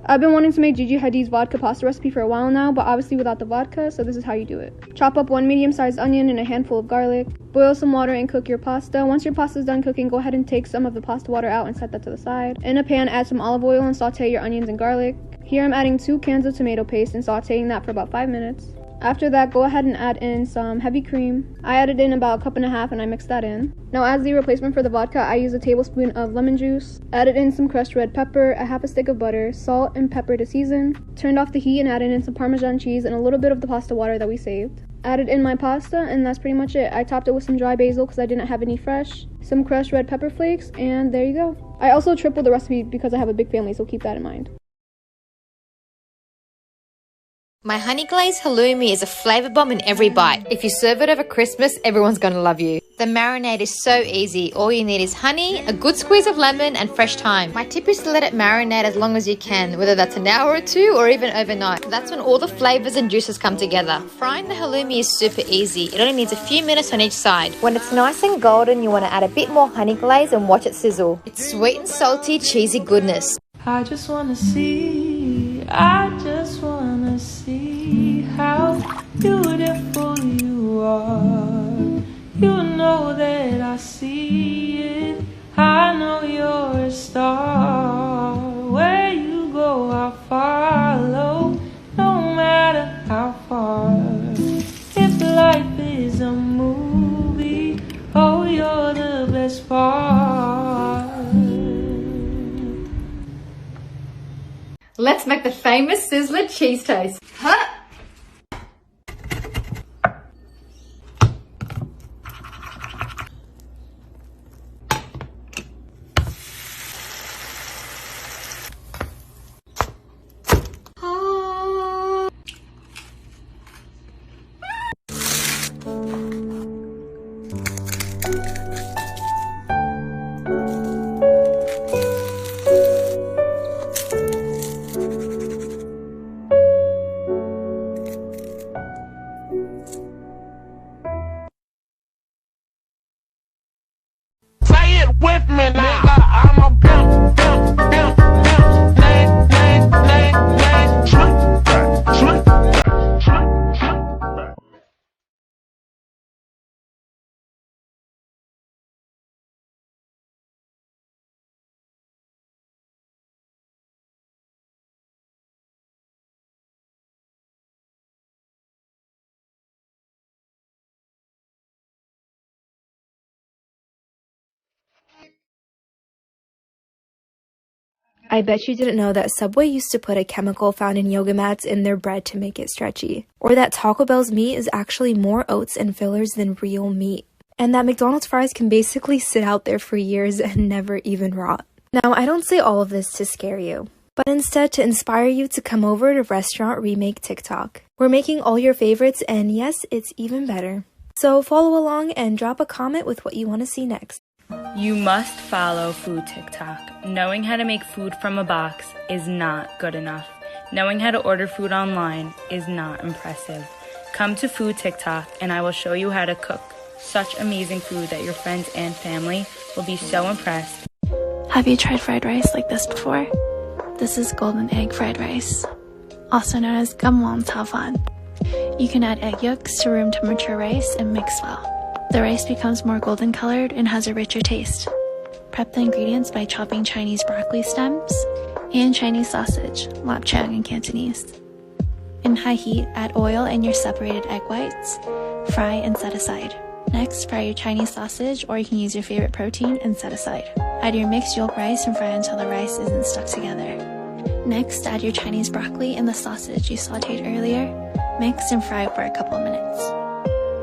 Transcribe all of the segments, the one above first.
I've been wanting to make Gigi Hadid's vodka pasta recipe for a while now, but obviously without the vodka, so this is how you do it. Chop up 1 medium-sized onion and a handful of garlic. Boil some water and cook your pasta. Once your pasta is done cooking, go ahead and take some of the pasta water out and set that to the side. In a pan, add some olive oil and saute your onions and garlic. Here I'm adding 2 cans of tomato paste and sauteing that for about 5 minutes. After that, go ahead and add in some heavy cream. I added in about 1.5 cups and I mixed that in. Now as the replacement for the vodka, I use a tablespoon of lemon juice. Added in some crushed red pepper, a half a stick of butter, salt and pepper to season. Turned off the heat and added in some Parmesan cheese and a little bit of the pasta water that we saved. Added in my pasta and that's pretty much it. I topped it with some dry basil because I didn't have any fresh, some crushed red pepper flakes, and there you go. I also tripled the recipe because I have a big family, so keep that in mind. My honey glazed halloumi is a flavor bomb in every bite. If you serve it over Christmas, everyone's gonna love you. The marinade is so easy. All you need is honey, a good squeeze of lemon, and fresh thyme. My tip is to let it marinate as long as you can, whether that's an hour or 2 or even overnight. That's when all the flavors and juices come together. Frying the halloumi is super easy. It only needs a few minutes on each side. When it's nice and golden, you want to add a bit more honey glaze and watch it sizzle. It's sweet and salty, cheesy goodness. I just wanna see how beautiful you are. You know that I see it. I know you're a star. Where you go, I'll follow, no matter how far. If life is a movie, oh, you're the best part. Let's make the famous Sizzler cheese toast. Huh? With me now, I'm a pimp, pimp, pimp, pimp, nay, nay, nay, nay, trip back, trip back, trip back. I bet you didn't know that Subway used to put a chemical found in yoga mats in their bread to make it stretchy. Or that Taco Bell's meat is actually more oats and fillers than real meat. And that McDonald's fries can basically sit out there for years and never even rot. Now, I don't say all of this to scare you, but instead to inspire you to come over to Restaurant Remake TikTok. We're making all your favorites, and yes, it's even better. So follow along and drop a comment with what you want to see next. You must follow Food TikTok. Knowing how to make food from a box is not good enough. Knowing how to order food online is not impressive. Come to Food TikTok and I will show you how to cook such amazing food that your friends and family will be so impressed. Have you tried fried rice like this before? This is golden egg fried rice, also known as gamwon tafan. You can add egg yolks to room temperature rice and mix well. The rice becomes more golden colored and has a richer taste. Prep the ingredients by chopping Chinese broccoli stems and Chinese sausage, lapchang in Cantonese. In high heat, add oil and your separated egg whites. Fry and set aside. Next, fry your Chinese sausage, or you can use your favorite protein and set aside. Add your mixed yolk rice and fry until the rice isn't stuck together. Next, add your Chinese broccoli and the sausage you sauteed earlier. Mix and fry for a couple of minutes.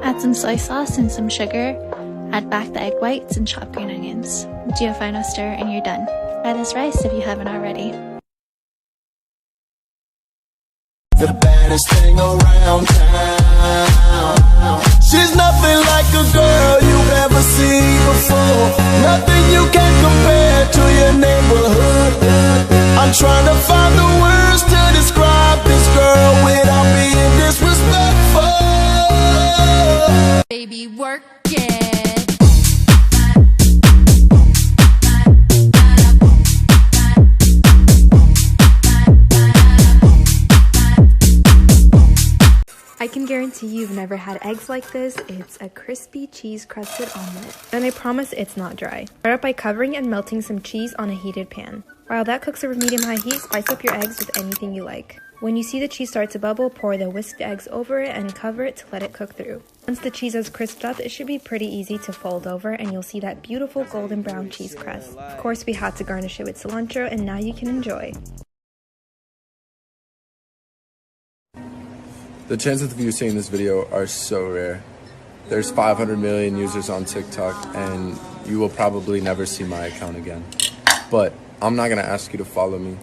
Add some soy sauce and some sugar. Add back the egg whites and chopped green onions. Do a final stir and you're done. Try this rice if you haven't already. The baddest thing around town. She's nothing like a girl you've ever seen before. Nothing you can compare to your neighborhood. I'm trying to find the words to describe this girl without being disrespectful. Baby, work it. guarantee you've never had eggs like this. It's a crispy cheese crusted omelette. And I promise it's not dry. Start up by covering and melting some cheese on a heated pan. While that cooks over medium-high heat, spice up your eggs with anything you like. When you see the cheese start to bubble, pour the whisked eggs over it and cover it to let it cook through. Once the cheese has crisped up, it should be pretty easy to fold over and you'll see that beautiful golden brown cheese crust. Of course, we had to garnish it with cilantro and now you can enjoy. The chances of you seeing this video are so rare. There's 500 million users on TikTok and you will probably never see my account again. But I'm not gonna ask you to follow me.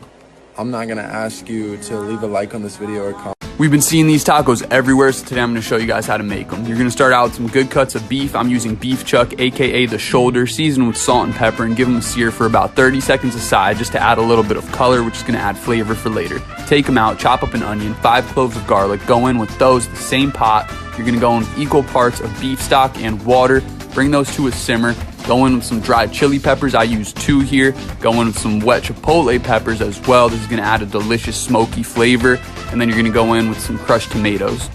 I'm not gonna ask you to leave a like on this video or comment. We've been seeing these tacos everywhere, so today I'm gonna show you guys how to make them. You're gonna start out with some good cuts of beef. I'm using beef chuck, aka the shoulder, seasoned with salt and pepper, and give them a sear for about 30 seconds aside just to add a little bit of color, which is gonna add flavor for later. Take them out, chop up an onion, 5 cloves of garlic, go in with those, the same pot. You're gonna go in with equal parts of beef stock and water, bring those to a simmer. Go in with some dried chili peppers, I use 2 here. Go in with some wet chipotle peppers as well. This is gonna add a delicious smoky flavor. And then you're gonna go in with some crushed tomatoes.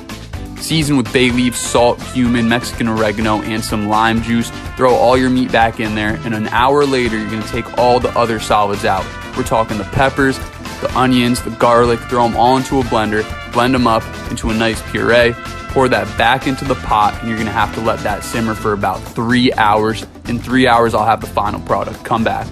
Season with bay leaves, salt, cumin, Mexican oregano, and some lime juice. Throw all your meat back in there, and an hour later, you're gonna take all the other solids out. We're talking the peppers, the onions, the garlic, throw them all into a blender, blend them up into a nice puree. Pour that back into the pot, and you're gonna have to let that simmer for about 3 hours. In 3 hours, I'll have the final product. Come back.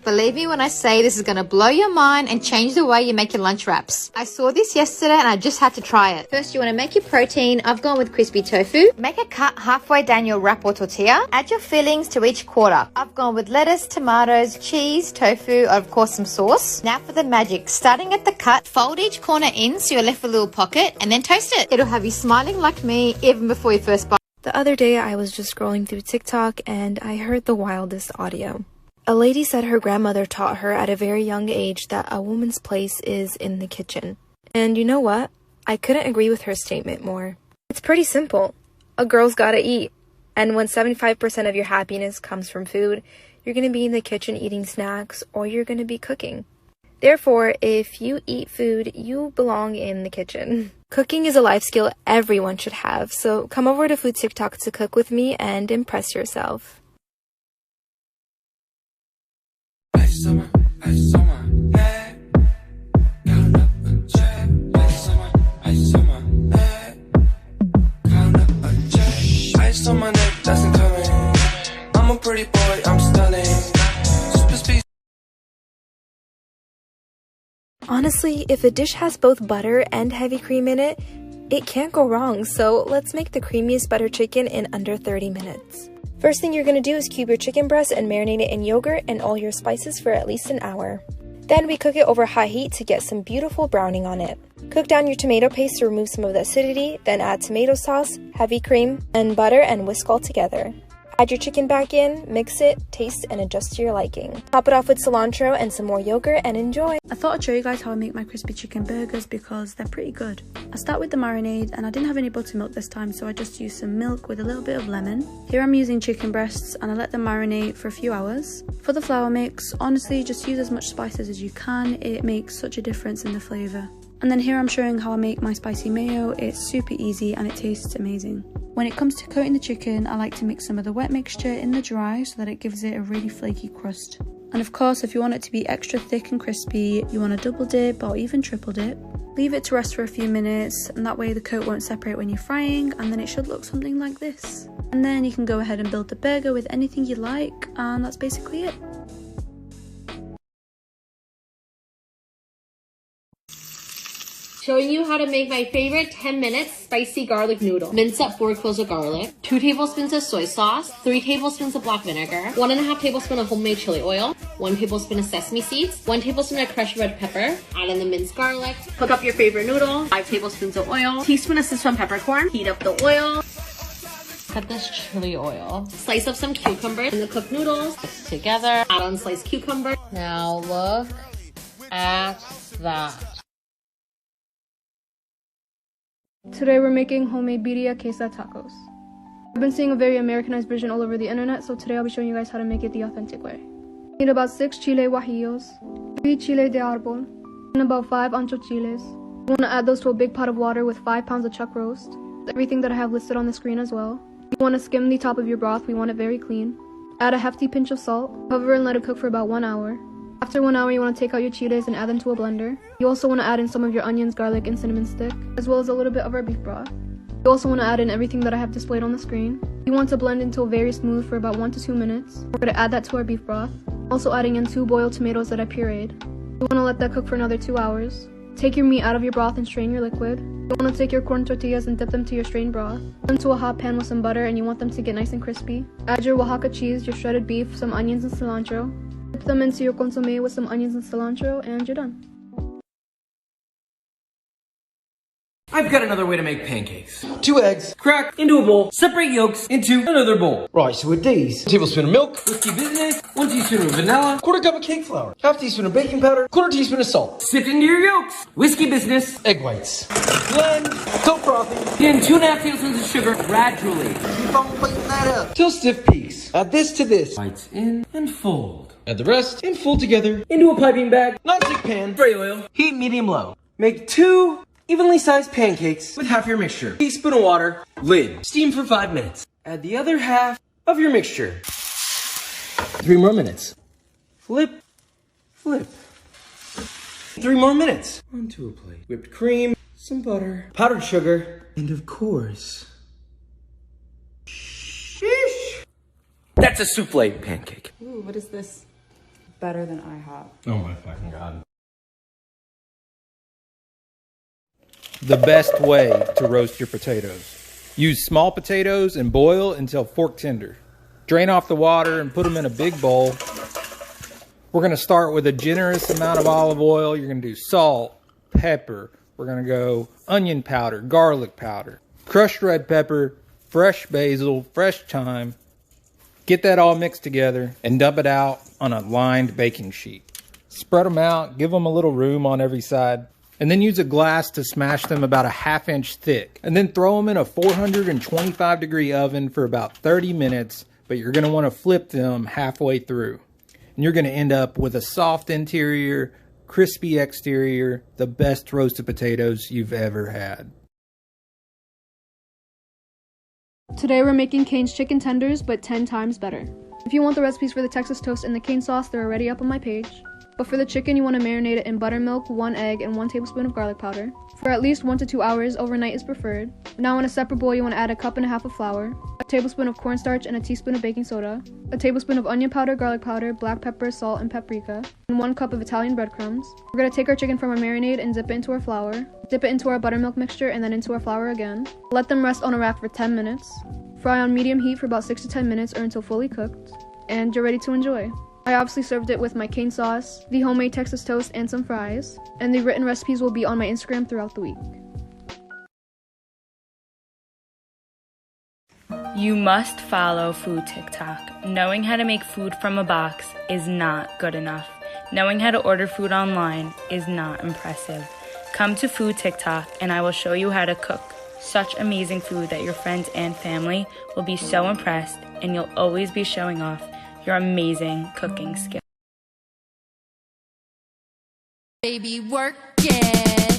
Believe me when I say this is going to blow your mind and change the way you make your lunch wraps. I saw this yesterday and I just had to try it. First, you want to make your protein. I've gone with crispy tofu. Make a cut halfway down your wrap or tortilla. Add your fillings to each quarter. I've gone with lettuce, tomatoes, cheese, tofu, and of course some sauce. Now for the magic. Starting at the cut, fold each corner in so you're left with a little pocket and then toast it. It'll have you smiling like me even before you first bite. The other day, I was just scrolling through TikTok and I heard the wildest audio. A lady said her grandmother taught her at a very young age that a woman's place is in the kitchen. And you know what? I couldn't agree with her statement more. It's pretty simple. A girl's gotta eat. And when 75% of your happiness comes from food, you're gonna be in the kitchen eating snacks or you're gonna be cooking. Therefore, if you eat food, you belong in the kitchen. Cooking is a life skill everyone should have, so come over to Foodtok to cook with me and impress yourself. Ice on my neck, that's incoming. I'm a pretty boy, I'm stunning. Honestly, if a dish has both butter and heavy cream in it, it can't go wrong, so let's make the creamiest butter chicken in under 30 minutes. First thing you're going to do is cube your chicken breast and marinate it in yogurt and all your spices for at least an hour. Then we cook it over high heat to get some beautiful browning on it. Cook down your tomato paste to remove some of the acidity, then add tomato sauce, heavy cream, and butter and whisk all together. Add your chicken back in, mix it, taste, and adjust to your liking. Top it off with cilantro and some more yogurt and enjoy. I thought I'd show you guys how I make my crispy chicken burgers because they're pretty good. I start with the marinade and I didn't have any buttermilk this time, so I just used some milk with a little bit of lemon. Here I'm using chicken breasts and I let them marinate for a few hours. For the flour mix, honestly just use as much spices as you can, it makes such a difference in the flavour. And then here I'm showing how I make my spicy mayo. It's super easy and it tastes amazing. When it comes to coating the chicken, I like to mix some of the wet mixture in the dry so that it gives it a really flaky crust. And of course, if you want it to be extra thick and crispy, you want to double dip or even triple dip. Leave it to rest for a few minutes and that way the coat won't separate when you're frying, and then it should look something like this. And then you can go ahead and build the burger with anything you like, and that's basically it. Showing you how to make my favorite 10-minute spicy garlic noodle. Mince up 4 cloves of garlic, 2 tablespoons of soy sauce, 3 tablespoons of black vinegar, 1.5 tablespoons of homemade chili oil, 1 tablespoon of sesame seeds, 1 tablespoon of crushed red pepper, add in the minced garlic, cook up your favorite noodle, 5 tablespoons of oil, teaspoon of Sichuan peppercorn, heat up the oil, cut this chili oil, slice up some cucumbers and the cooked noodles, mix together, add on sliced cucumber. Now look at that. Today we're making homemade birria quesatacos. I've been seeing a very Americanized version all over the internet, so today I'll be showing you guys how to make it the authentic way. Need about 6 chile guajillos, 3 chile de árbol, and about 5 ancho chiles. You want to add those to a big pot of water with 5 pounds of chuck roast. Everything that I have listed on the screen as well. You want to skim the top of your broth. We want it very clean. Add a hefty pinch of salt. Cover and let it cook for about 1 hour. After 1 hour, you want to take out your chiles and add them to a blender. You also want to add in some of your onions, garlic, and cinnamon stick, as well as a little bit of our beef broth. You also want to add in everything that I have displayed on the screen. You want to blend until very smooth for about 1 to 2 minutes. We're going to add that to our beef broth. Also adding in 2 boiled tomatoes that I pureed. You want to let that cook for another 2 hours. Take your meat out of your broth and strain your liquid. You want to take your corn tortillas and dip them to your strained broth. Put them to a hot pan with some butter and you want them to get nice and crispy. Add your Oaxaca cheese, your shredded beef, some onions and cilantro. Dip them into your consomme with some onions and cilantro and you're done. I've got another way to make pancakes. 2 eggs, crack into a bowl, separate yolks into another bowl. Right, so with these, 1 tablespoon of milk, whiskey business, 1 teaspoon of vanilla, 1/4 cup of cake flour, 1/2 teaspoon of baking powder, 1/4 teaspoon of salt. Sift into your yolks, whiskey business, egg whites. Blend, till frothy. Then 2.5 tablespoons of sugar gradually. Keep on beating that up till stiff peaks. Add this to this. Whites in and fold. Add the rest and fold together into a piping bag, non-stick pan, spray oil, heat medium low. Make 2 evenly sized pancakes with half your mixture. Teaspoon of water, lid. Steam for 5 minutes. Add the other half of your mixture. 3 more minutes. Flip, flip. 3 more minutes. Onto a plate. Whipped cream, some butter, powdered sugar, and of course, sheesh. That's a souffle pancake. Ooh, what is this? Better than IHOP. Oh my fucking god. The best way to roast your potatoes. Use small potatoes and boil until fork tender. Drain off the water and put them in a big bowl. We're going to start with a generous amount of olive oil. You're going to do salt, pepper. We're going to go onion powder, garlic powder, crushed red pepper, fresh basil, fresh thyme. Get that all mixed together and dump it out on a lined baking sheet. Spread them out, give them a little room on every side. And then use a glass to smash them about a 1/2 inch thick. And then throw them in a 425 degree oven for about 30 minutes, but you're gonna wanna flip them halfway through. And you're gonna end up with a soft interior, crispy exterior, the best roasted potatoes you've ever had. Today we're making Cane's chicken tenders, but 10 times better. If you want the recipes for the Texas toast and the cane sauce, they're already up on my page. But for the chicken, you want to marinate it in buttermilk, 1 egg, and 1 tablespoon of garlic powder. For at least 1 to 2 hours, overnight is preferred. Now in a separate bowl, you want to add 1.5 cups of flour, a tablespoon of cornstarch, and a teaspoon of baking soda, a tablespoon of onion powder, garlic powder, black pepper, salt, and paprika, and 1 cup of Italian breadcrumbs. We're going to take our chicken from our marinade and dip it into our flour, dip it into our buttermilk mixture, and then into our flour again. Let them rest on a rack for 10 minutes. Fry on medium heat for about 6 to 10 minutes or until fully cooked, and you're ready to enjoy. I obviously served it with my cane sauce, the homemade Texas toast, and some fries, and the written recipes will be on my Instagram throughout the week. You must follow Food TikTok. Knowing how to make food from a box is not good enough. Knowing how to order food online is not impressive. Come to Food TikTok and I will show you how to cook such amazing food that your friends and family will be so impressed, and you'll always be showing off your amazing cooking skills. Baby, work it.